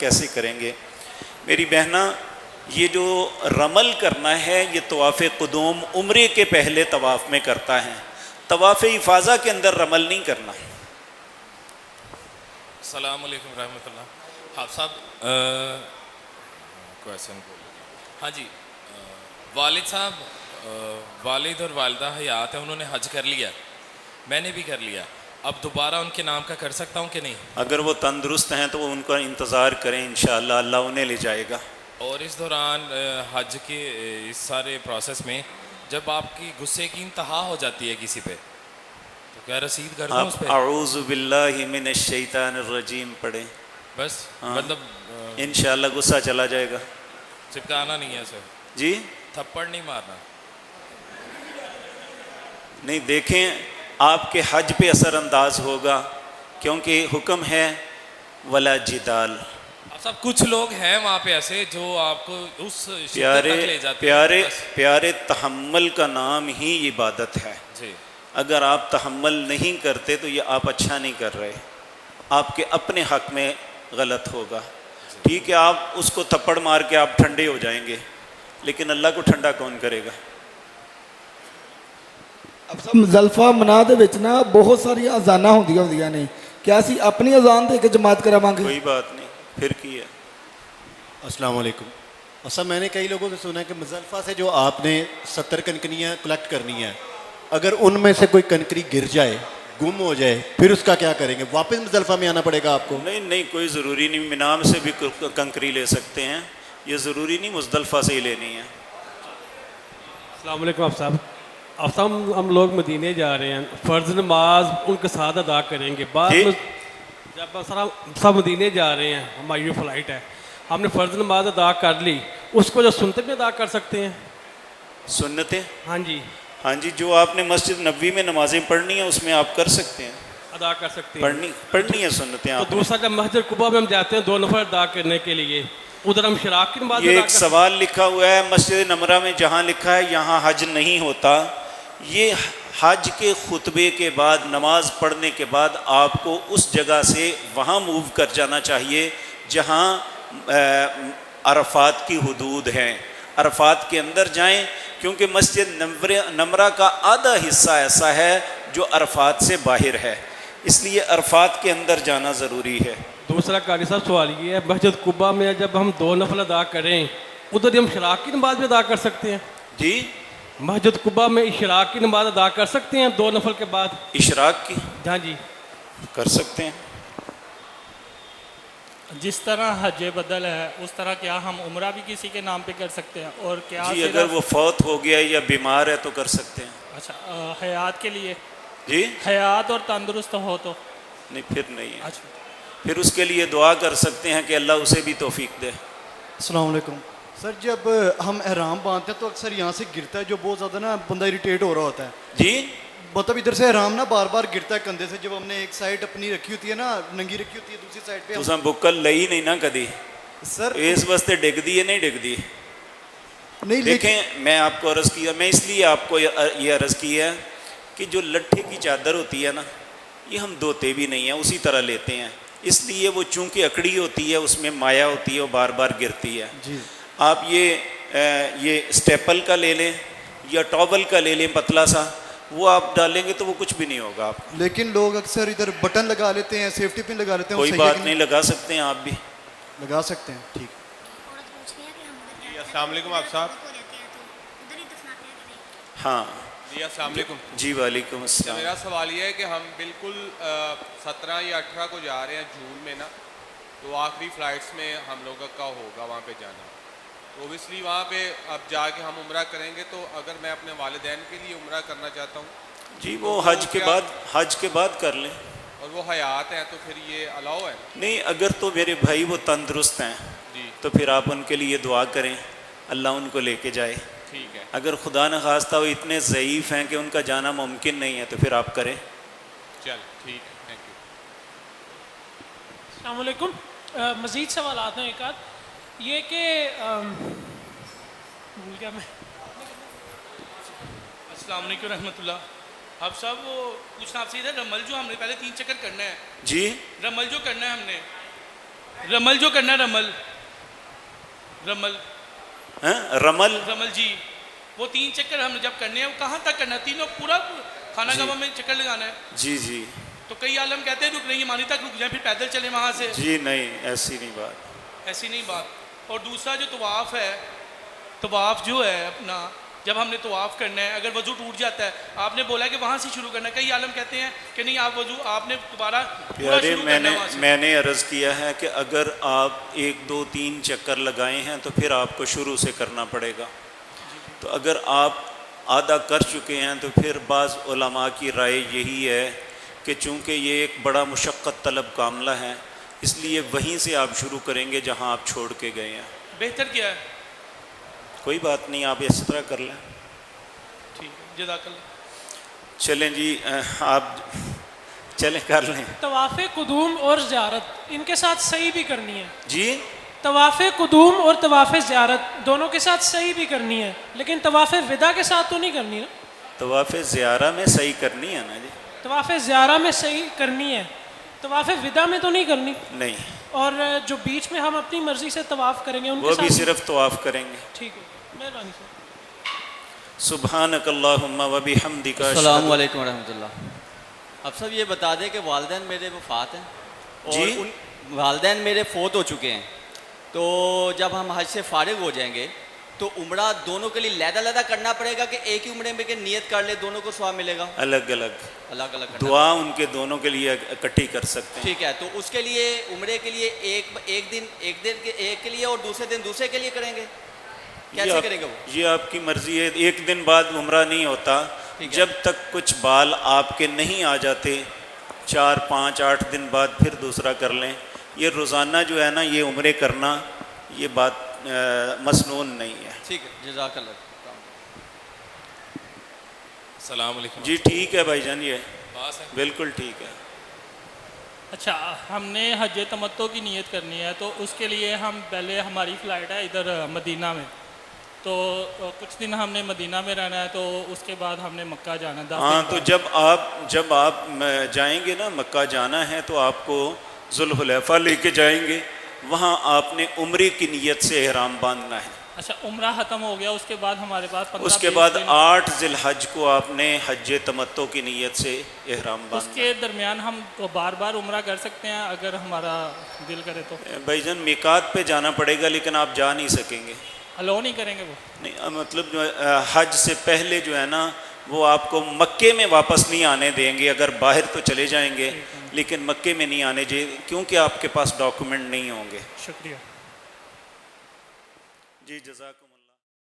कैसे करेंगे। मेरी बहना, ये जो रमल करना है ये तवाफ़ क़ुदूम उम्रे के पहले तवाफ़ में करता है, तवाफ़ इफ़ाज़ा के अंदर रमल नहीं करना। अस्सलाम वालेकुम रहमतुल्लाह। हाँ साहब, क्वेश्चन बोल। हाँ जी, वालिद साहब, वालिद और वालिदा हयात है, उन्होंने हज कर लिया, मैंने भी कर लिया, अब दोबारा उनके नाम का कर सकता हूँ कि नहीं? अगर वो तंदुरुस्त हैं तो वो उनका इंतज़ार करें, इंशाअल्लाह अल्लाह उन्हें ले जाएगा। और इस दौरान हज के इस सारे प्रोसेस में जब आपकी गुस्से की इंतहा हो जाती है किसी पे, तो क्या रसीद कर दूँ उस आप पर? अऊज़ु बिल्लाहि मिनश शैतानिर रजीम पढ़ें, बस हाँ। मतलब इंशाअल्लाह गुस्सा चला जाएगा। चिपकाना नहीं है सर, जी थप्पड़ नहीं मारना। नहीं, देखें आपके हज पे असरअंदाज होगा, क्योंकि हुक्म है वला जिदाल। सब कुछ लोग हैं वहाँ पे ऐसे जो आपको उस शिद्दत प्यारे तक ले जाते प्यारे हैं। बस। प्यारे, तहम्मुल का नाम ही इबादत है। जी, अगर आप तहम्मुल नहीं करते तो ये आप अच्छा नहीं कर रहे, आपके अपने हक में गलत होगा। ठीक है, आप उसको थप्पड़ मार के आप ठंडे हो जाएंगे, लेकिन अल्लाह को ठंडा कौन करेगा। अब सब मुज़ल्फा मना दे विच ना बहुत सारी अजाना होंदियां ने, क्या असी अपनी अजान दे के जमात करावांगे? कोई बात नहीं, फिर की है। अस्सलाम वालेकुम। और सब मैंने कई लोगों से सुना है कि मुज़ल्फा से जो आपने 70 कनकनियाँ कलेक्ट करनी है, अगर उनमें से कोई कनकरी गिर जाए, गुम हो जाए, फिर उसका क्या करेंगे? वापस मुज़ल्फा में आना पड़ेगा आपको? नहीं नहीं, कोई ज़रूरी नहीं, मिनाम से भी कंकरी ले सकते हैं, ये ज़रूरी नहीं मुज़दलफ़ा से ही लेनी है। अस्सलाम वालेकुम आप साहब, हम लोग मदीने जा रहे हैं, फ़र्ज़ नमाज उनके साथ अदा करेंगे। बाद में जब सब मदीने जा रहे हैं, हमारी फ़्लाइट है, हमने फ़र्ज़ नमाज अदा कर ली, उसको जो सुन्नत में अदा कर सकते हैं? सुन्नतें, हाँ जी, हाँ जी, जो आपने मस्जिद नबवी में नमाजें पढ़नी है उसमें आप कर सकते हैं, अदा कर सकते हैं। पढ़नी है सुन्नतें तो आप। दूसरा, जब मस्जिद कुबा में हम जाते हैं 2 नफर अदा करने के लिए, उधर हम शराक की नमाज ये अदा एक सवाल लिखा हुआ है मस्जिद नमरा में, जहाँ लिखा है यहाँ हज नहीं होता, ये हज के खुतबे के बाद, नमाज पढ़ने के बाद आपको उस जगह से वहाँ मूव कर जाना चाहिए जहाँ अरफात की हुदूद हैं, अरफात के अंदर जाएं, क्योंकि मस्जिद नमरा का आधा हिस्सा ऐसा है जो अरफात से बाहर है, इसलिए अरफात के अंदर जाना ज़रूरी है। दूसरा कारी साहब सवाल ये है, मस्जिद कुबा में जब हम 2 नफल अदा करें, उधर हम शराक की नमाज भी अदा कर सकते हैं? जी, मस्जिद कुबा में इशराक की नमाज अदा कर सकते हैं 2 नफल के बाद? इशराक की हाँ जी, कर सकते हैं। जिस तरह हज बदल है उस तरह क्या हम उम्रा भी किसी के नाम पे कर सकते हैं? और क्या जी, अगर वो फौत हो गया या बीमार है तो कर सकते हैं। अच्छा, हयात के लिए? जी, हयात और तंदुरुस्त हो तो? नहीं, फिर नहीं है। अच्छा, फिर उसके लिए दुआ कर सकते हैं कि अल्लाह उसे भी तौफीक दे। अस्सलाम वालेकुम सर, जब हम एहराम बांधते हैं तो अक्सर यहाँ से गिरता है, जो बहुत ज़्यादा ना बंदा इरिटेट हो रहा होता है। जी, मतलब इधर से एहराम ना बार बार गिरता है कंधे से, जब हमने एक साइड अपनी रखी होती है ना, नंगी रखी होती है, दूसरी साइड पे तुसा बुक्कल लई नहीं ना कदी, सर इस वास्ते डिगदी है, नहीं डिगदी। नहीं देखें, मैं आपको अर्ज़ किया, मैं इसलिए आपको ये अर्ज़ की है कि जो लट्ठे की चादर होती है ना, ये हम धोते भी नहीं हैं, उसी तरह लेते हैं, इसलिए वो चूँकि अकड़ी होती है, उसमें माया होती है, वो बार बार गिरती है। जी, आप ये स्टेपल का ले लें या टॉवल का ले लें पतला सा, वो आप डालेंगे तो वो कुछ भी नहीं होगा आप। लेकिन लोग अक्सर इधर बटन लगा लेते हैं, सेफ्टी पिन लगा लेते हैं। कोई बात नहीं, लगा सकते हैं, आप भी लगा सकते हैं, ठीक। जी अस्सलाम वालेकुम आप साहब। हाँ जी अस्सलाम वालेकुम। जी, वालेकुम तो अस्सलाम। मेरा सवाल ये है कि हम बिल्कुल 17 या 18 को जा रहे हैं जून में ना, तो आखिरी फ़्लाइट्स में हम लोगों का होगा वहाँ पे जाना, तो ओबियसली वहाँ पे अब जाके हम उम्रा करेंगे, तो अगर मैं अपने वालिदैन के लिए उम्रा करना चाहता हूँ जी, वो तो हज के बाद कर लें। और वो हयात हैं तो फिर ये अलाउ है? नहीं, अगर तो मेरे भाई वो तंदुरुस्त हैं जी तो फिर आप उनके लिए दुआ करें, अल्लाह उनको लेके जाए। ठीक है। अगर खुदा न खास्ता वो इतने ज़ईफ़ हैं कि उनका जाना मुमकिन नहीं है तो फिर आप करें। चल ठीक है, थैंक यू। अस्सलाम वालेकुम। मज़ीद सवालात हैं एक आध, ये कि भूल गया मैं। अस्सलाम वालेकुम रहमतुल्लाह। अब साहब वो पूछना आपसे इधर, रमल जो हमने पहले 3 चक्कर करना है जी, रमल जो करना है हमने, रमल जो करना है, रमल रमल हैं? रमल रमल जी, वो 3 चक्कर हम जब करने हैं, वो कहाँ तक करना है? तीनों पूरा खाना काबा में चक्कर लगाना है। जी जी तो कई आलम कहते हैं रुक नहीं, मानी तक रुक जाए, फिर पैदल चले वहाँ से। जी नहीं, ऐसी नहीं बात। ऐसी नहीं बात। और दूसरा जो तवाफ़ है, तवाफ़ जो है अपना, जब हमने तवाफ़ करना है, अगर वजू टूट जाता है, आपने बोला कि वहाँ से शुरू करना है, कई आलम कहते हैं कि नहीं, आप वजू आपने दोबारा पूरा प्यारे, शुरू करना है वहाँ से। मैंने अर्ज़ किया है कि अगर आप 1 2 3 चक्कर लगाए हैं तो फिर आपको शुरू से करना पड़ेगा। तो अगर आप आधा कर चुके हैं तो फिर बाज़ उलमा की राय यही है कि चूँकि ये एक बड़ा मुशक्क़त तलब कामला है, इसलिए वहीं से आप शुरू करेंगे जहाँ आप छोड़ के गए हैं। बेहतर क्या है? कोई बात नहीं, आप इस तरह कर लें। ठीक है, जज़ाकल्लाह। चलें जी, आप चलें कर लें तवाफ़े कुदूम और ज़ियारत, इनके साथ सही भी करनी है जी। तवाफ़े कुदूम और तवाफ़े ज़ियारत दोनों के साथ सही भी करनी है, लेकिन तवाफ़े विदा के साथ तो नहीं करनी ना। तवाफ़े ज़ियारा में सही करनी है ना जी? तवाफ़े ज़ियारा में सही करनी है, तवाफ़े विदा में तो नहीं करनी। नहीं, और जो बीच में हम अपनी मर्ज़ी से तवाफ़ करेंगे उनके वो साथ भी सिर्फ तवाफ़ करेंगे। ठीक है, मेहरबानी से। सुब्हानकल्लाहुम्मा व बिहम्दिका। अस्सलाम वालेकुम रहमतुल्लाह। अब सब ये बता दें कि वालिदैन मेरे वफ़ात हैं और जी? उन वालिदैन मेरे फ़ौत हो चुके हैं, तो जब हम हज से फ़ारिग हो जाएंगे तो उम्रा दोनों के लिए लहदा करना पड़ेगा कि एक ही उम्रे में के नियत कर ले, दोनों को सवाब मिलेगा? अलग अलग अलग अलग दुआ उनके दोनों के लिए इकट्ठी कर सकते हैं। ठीक है, तो उसके लिए उम्रे के लिए एक दिन के लिए और दूसरे दिन दूसरे के लिए करेंगे, कैसे करेंगे वो? ये आपकी मर्जी है। एक दिन बाद उम्रा नहीं होता जब तक कुछ बाल आपके नहीं आ जाते। 4 5 8 दिन बाद फिर दूसरा कर लें। ये रोज़ाना जो है ना, ये उम्रे करना, ये बात मसनून नहीं है। ठीक है, जज़ाकल्लाह। अस्सलाम वालेकुम जी ठीक है भाईजान, ये पास है। बिल्कुल ठीक है। अच्छा, हमने हज तमत्तो की नीयत करनी है, तो उसके लिए हम पहले, हमारी फ़्लाइट है इधर मदीना में, तो कुछ दिन हमने मदीना में रहना है, तो उसके बाद हमने मक्का जाना है। हाँ, तो जब आप जाएंगे ना, मक्का जाना है, तो आपको ज़ुल्हुलैफ़ा लेके जाएंगे। वहाँ आपने उम्रे की नीयत से एहराम बांधना है। अच्छा, उम्रा ख़त्म हो गया, उसके बाद हमारे पास 15 उसके बाद 8 ज़िलहज को आपने हज तमत्तो की नीयत से एहराम बांधना। उसके दरमियान हम बार बार उम्रा कर सकते हैं अगर हमारा दिल करे तो? भाईजान, मिकात पे जाना पड़ेगा, लेकिन आप जा नहीं सकेंगे। अलो नहीं करेंगे वो? नहीं, मतलब जो हज से पहले जो है ना, वो आपको मक्के में वापस नहीं आने देंगे। अगर बाहर तो चले जाएंगे, लेकिन मक्के में नहीं आने देंगे, क्योंकि आपके पास डॉक्यूमेंट नहीं होंगे। शुक्रिया जी, जज़ाकुमुल्लाह।